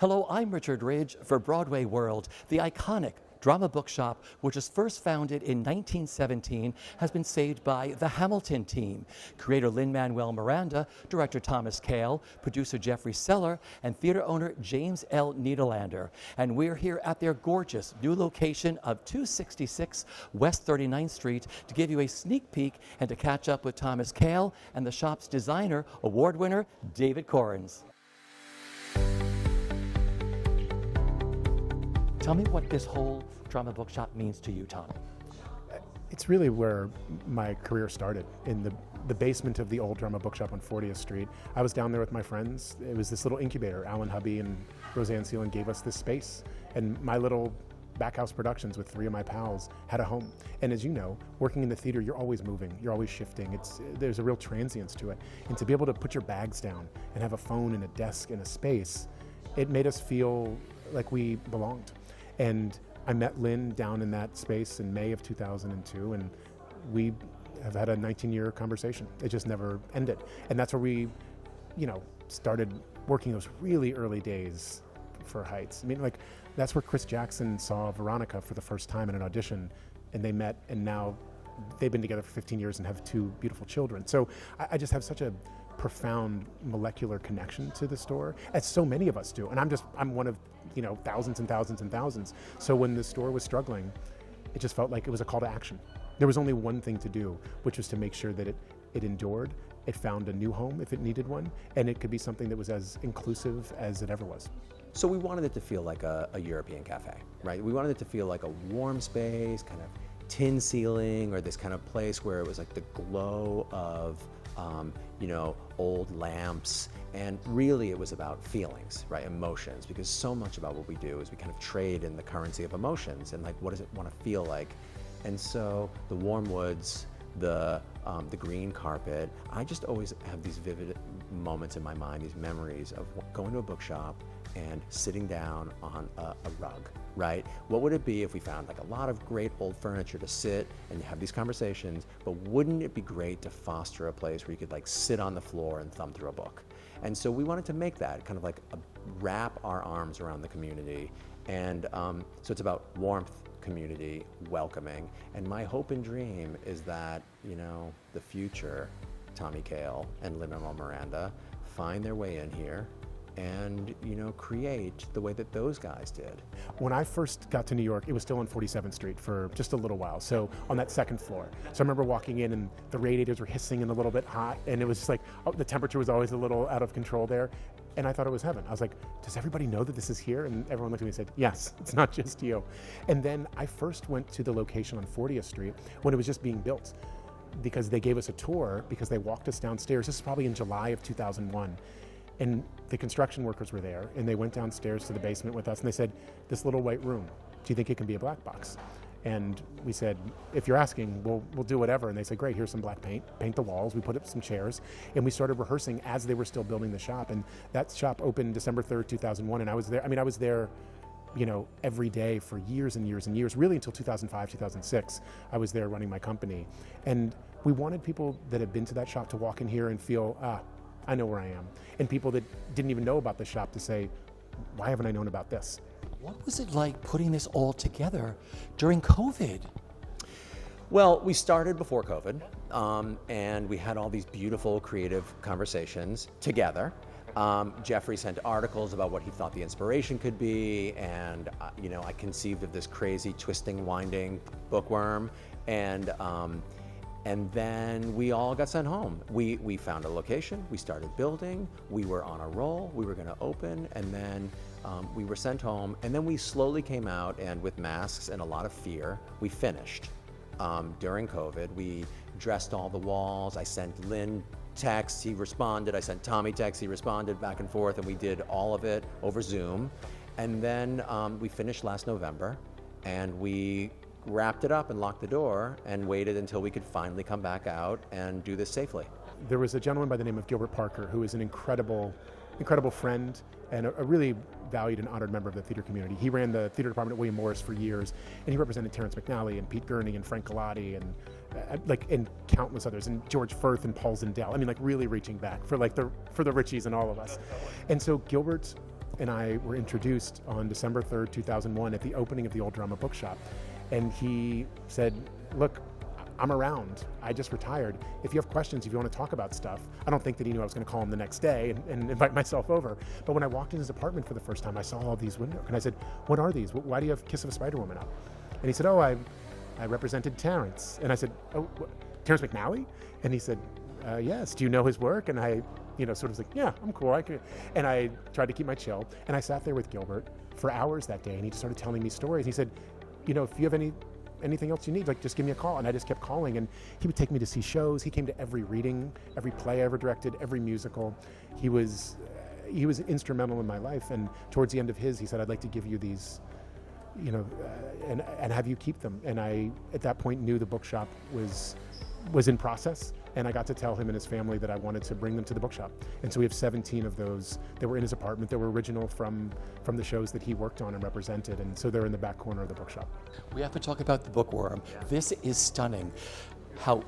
Hello, I'm Richard Ridge for BroadwayWorld. The iconic drama bookshop, which was first founded in 1917, has been saved by the Hamilton team. Creator Lin-Manuel Miranda, director Thomas Kail, producer Jeffrey Seller, and theater owner James L. Niederlander. And we're here at their gorgeous new location of 266 West 39th Street to give you a sneak peek and to catch up with Thomas Kail and the shop's designer, award winner David Korins. Tell me what this whole drama bookshop means to you, Tom. It's really where my career started, in the basement of the old drama bookshop on 40th Street. I was down there with my friends. It was this little incubator. Alan Hubby and Roseanne Seelan gave us this space. And my little backhouse productions with three of my pals had a home. And as you know, working in the theater, you're always moving, you're always shifting. There's a real transience to it. And to be able to put your bags down and have a phone and a desk and a space, it made us feel like we belonged. And I met Lynn down in that space in May of 2002, and we have had a 19-year conversation. It just never ended. And that's where we, started working those really early days for Heights. I mean, that's where Chris Jackson saw Veronica for the first time in an audition, and they met, and now they've been together for 15 years and have two beautiful children. So I just have such a profound molecular connection to the store, as so many of us do. And I'm one of thousands and thousands and thousands. So when the store was struggling, it just felt like it was a call to action. There was only one thing to do, which was to make sure that it endured, it found a new home if it needed one, and it could be something that was as inclusive as it ever was. So we wanted it to feel like a European cafe, right? We wanted it to feel like a warm space, kind of tin ceiling, or this kind of place where it was like the glow of old lamps, and really it was about feelings, right? Emotions, because so much about what we do is we kind of trade in the currency of emotions, and what does it want to feel like? And so the warm woods, the green carpet, I just always have these vivid moments in my mind, these memories of going to a bookshop and sitting down on a rug, right? What would it be if we found a lot of great old furniture to sit and have these conversations, but wouldn't it be great to foster a place where you could sit on the floor and thumb through a book? And so we wanted to make that kind of wrap our arms around the community. And so it's about warmth, community, welcoming. And my hope and dream is that, the future Tommy Kail and Lin-Manuel Miranda find their way in here and create the way that those guys did. When I first got to New York, it was still on 47th Street for just a little while, so on that second floor. So I remember walking in and the radiators were hissing and a little bit hot, and it was just the temperature was always a little out of control there, and I thought it was heaven. I was like, does everybody know that this is here? And everyone looked at me and said, yes, it's not just you. And then I first went to the location on 40th Street when it was just being built, because they gave us a tour, because they walked us downstairs. This is probably in July of 2001. And the construction workers were there, and they went downstairs to the basement with us, and they said, this little white room, do you think it can be a black box? And we said, if you're asking, we'll do whatever. And they said, great, here's some black paint the walls. We put up some chairs, and we started rehearsing as they were still building the shop. And that shop opened December 3rd, 2001, and I was there, every day for years and years and years, really until 2005, 2006. I was there running my company. And we wanted people that had been to that shop to walk in here and feel, I know where I am. And people that didn't even know about the shop to say, why haven't I known about this? What was it like putting this all together during COVID? Well, we started before COVID, and we had all these beautiful creative conversations together. Jeffrey sent articles about what he thought the inspiration could be, and I conceived of this crazy twisting, winding bookworm, and then we all got sent home. We found a location, we started building, we were on a roll, we were gonna open, and then we were sent home, and then we slowly came out, and with masks and a lot of fear, we finished. During COVID, we dressed all the walls. I sent Lynn texts, he responded. I sent Tommy texts, he responded, back and forth, and we did all of it over Zoom. And then we finished last November, and we wrapped it up and locked the door and waited until we could finally come back out and do this safely. There was a gentleman by the name of Gilbert Parker, who is an incredible friend and a really valued and honored member of the theater community. He ran the theater department at William Morris for years, and he represented Terrence McNally and Pete Gurney and Frank Galati and countless others, and George Firth and Paul Zindel. Really reaching back for the Richies and all of us. And so Gilbert and I were introduced on December 3rd, 2001 at the opening of the Old Drama Bookshop. And he said, look, I'm around. I just retired. If you have questions, if you want to talk about stuff. I don't think that he knew I was going to call him the next day and invite myself over. But when I walked in his apartment for the first time, I saw all these windows. And I said, what are these? Why do you have Kiss of a Spider Woman up? And he said, oh, I represented Terrence. And I said, oh, Terrence McNally? And he said, yes. Do you know his work? And I, sort of was like, yeah, I'm cool. And I tried to keep my chill. And I sat there with Gilbert for hours that day. And he just started telling me stories. He said, if you have anything else you need, just give me a call. And I just kept calling, and he would take me to see shows. He came to every reading, every play I ever directed, every musical. He was instrumental in my life. And towards the end of his, he said, I'd like to give you these, and have you keep them. And I, at that point, knew the bookshop was in process. And I got to tell him and his family that I wanted to bring them to the bookshop. And so we have 17 of those that were in his apartment that were original from the shows that he worked on and represented. And so they're in the back corner of the bookshop. We have to talk about the bookworm. Yeah. This is stunning. How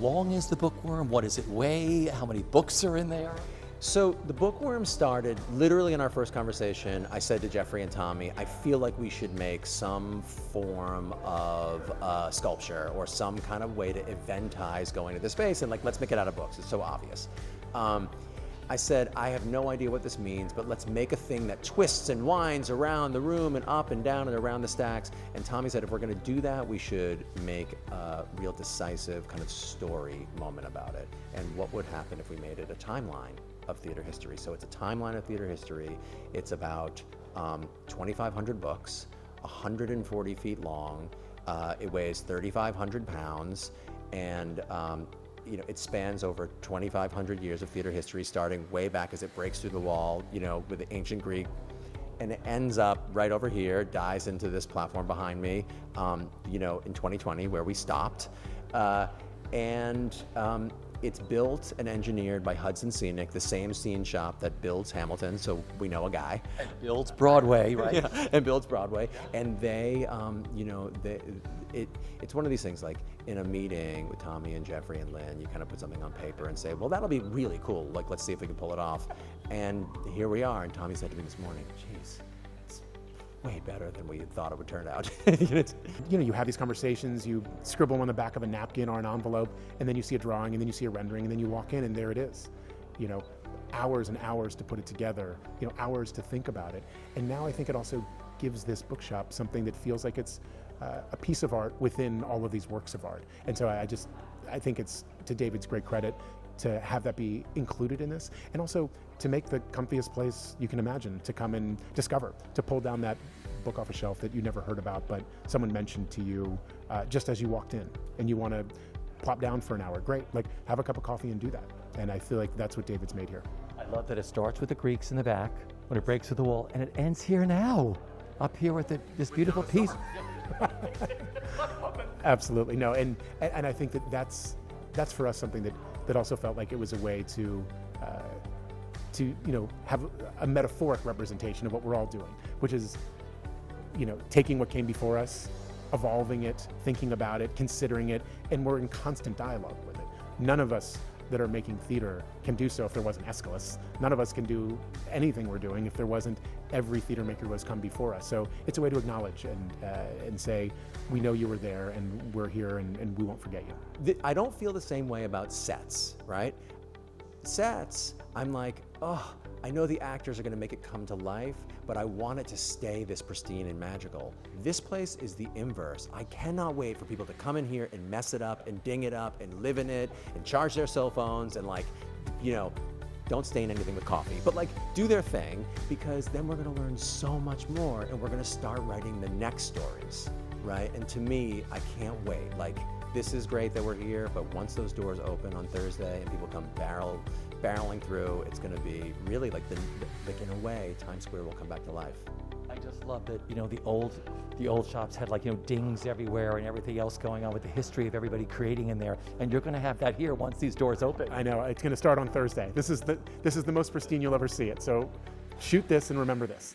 long is the bookworm? What does it weigh? How many books are in there? So the bookworm started literally in our first conversation. I said to Jeffrey and Tommy, I feel like we should make some form of sculpture or some kind of way to eventize going to the space, and let's make it out of books. It's so obvious. I said, I have no idea what this means, but let's make a thing that twists and winds around the room and up and down and around the stacks. And Tommy said, if we're going to do that, we should make a real decisive kind of story moment about it. And what would happen if we made it a timeline of theater history? So it's a timeline of theater history. It's about 2,500 books, 140 feet long. It weighs 3,500 pounds, and it spans over 2,500 years of theater history, starting way back as it breaks through the wall, with the ancient Greek, and it ends up right over here, dives into this platform behind me, in 2020 where we stopped. It's built and engineered by Hudson Scenic, the same scene shop that builds Hamilton, so we know a guy. And builds Broadway, right? Yeah, and builds Broadway. And they, it's one of these things, like in a meeting with Tommy and Jeffrey and Lynn, you kind of put something on paper and say, well, that'll be really cool. Let's see if we can pull it off. And here we are. And Tommy said to me this morning, geez, it's way better than we thought it would turn out. You have these conversations, you scribble on the back of a napkin or an envelope, and then you see a drawing, and then you see a rendering, and then you walk in, and there it is. Hours and hours to put it together, hours to think about it. And now I think it also gives this bookshop something that feels like it's a piece of art within all of these works of art. And so I think it's to David's great credit to have that be included in this, and also to make the comfiest place you can imagine to come and discover, to pull down that book off a shelf that you never heard about, but someone mentioned to you just as you walked in, and you want to plop down for an hour. Great, have a cup of coffee and do that. And I feel like that's what David's made here. I love that it starts with the Greeks in the back, when it breaks through the wall, and it ends here now, up here with this beautiful piece. Absolutely, no, and I think that's for us something that also felt like it was a way to have a metaphoric representation of what we're all doing, which is taking what came before us, evolving it, thinking about it, considering it, and we're in constant dialogue with it. None of us that are making theater can do so if there wasn't Aeschylus. None of us can do anything we're doing if there wasn't every theater maker who has come before us. So it's a way to acknowledge and say, we know you were there, and we're here, and we won't forget you. I don't feel the same way about sets, right? Sets, I'm like, oh, I know the actors are going to make it come to life, but I want it to stay this pristine and magical. This place is the inverse. I cannot wait for people to come in here and mess it up and ding it up and live in it and charge their cell phones and don't stain anything with coffee, but do their thing, because then we're going to learn so much more, and we're going to start writing the next stories, right? And to me, I can't wait. This is great that we're here, but once those doors open on Thursday and people come barreling through, it's going to be really in a way, Times Square will come back to life. I just love that, the old shops had dings everywhere and everything else going on with the history of everybody creating in there. And you're going to have that here once these doors open. I know, it's going to start on Thursday. This is the most pristine you'll ever see it. So shoot this and remember this.